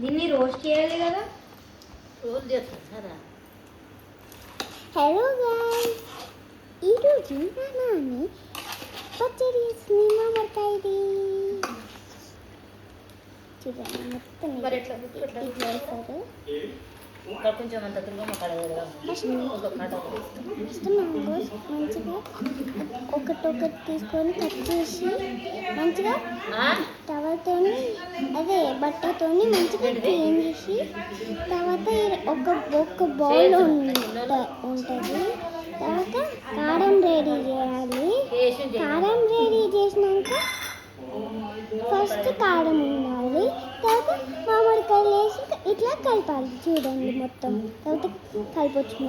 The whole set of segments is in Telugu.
దీన్ని రోస్ట్ చేయాలి కదా. రోస్ట్ చేస్తా సరే. హలో గాయ్స్, ఈరోజు మా నాన్న పచ్చడి వేసింది మామిడికాయది. చూడండి మొత్తం మరి ఎట్లా ఇట్లా వేస్తారు. ఇక్కడ కొంచెం అంత తురుగు కడ ఫస్ట్ మ్యాంగోస్ మంచిగా ఒకటి తీసుకొని కట్ చేసి మంచిగా టవల్తోని అదే బట్టతోని మంచిగా క్లీన్ చేసి తర్వాత ఒక బౌల్ ఉంటుంది. తర్వాత కారం రెడీ చేయాలి. కారం రెడీ చేసినాక ఫస్ట్ కారం ఉండాలి. తర్వాత మామిడికాయలు వేసి ఇట్లా కలపాలి. చూడండి మొత్తం తర్వాత కలపచ్చు.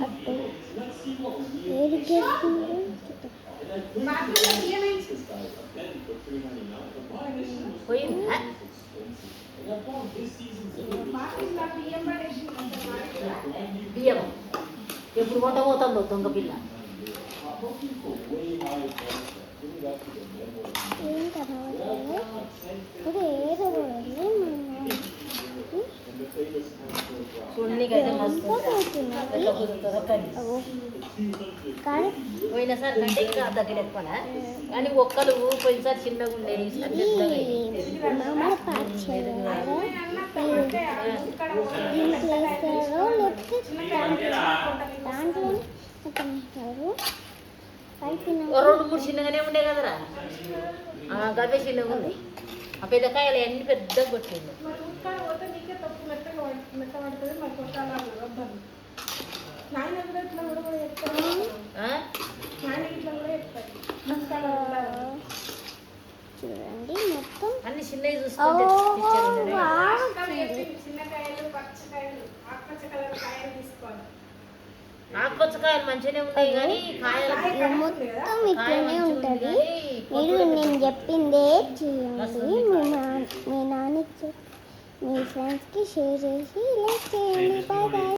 అట్టు ఏది చేస్తున్నారు బియ్యం ఎప్పుడు వంట పోతుందో దొంగ పిల్ల. ఏం కనబడలేదు. ఇప్పుడు ఏదో పోయినసారి కంటే ఇంకా దగ్గర ఎక్కువనా కానీ ఒక్కలు పోయినసారి చిన్నగా ఉండేది. రెండు మూడు చిన్నగానే ఉండే కదరా. గవ్వే చిన్నగా ఉంది. ఆ పెద్ద కాయలు అన్ని పెద్దగా కొట్టింది. చూడండి మొత్తం అన్ని చిన్నవి చూసుకుంటే ఆకుపచ్చకాయలు మంచిగానే ఉంటాయి కానీ కాయలు మొత్తం ఇట్లనే ఉంటుంది. మీరు నేను చెప్పిందే చేయండి. మీ నాన్నకి మీ ఫ్రెండ్స్కి షేర్ చేసి లైక్ చేయండి. Bye bye.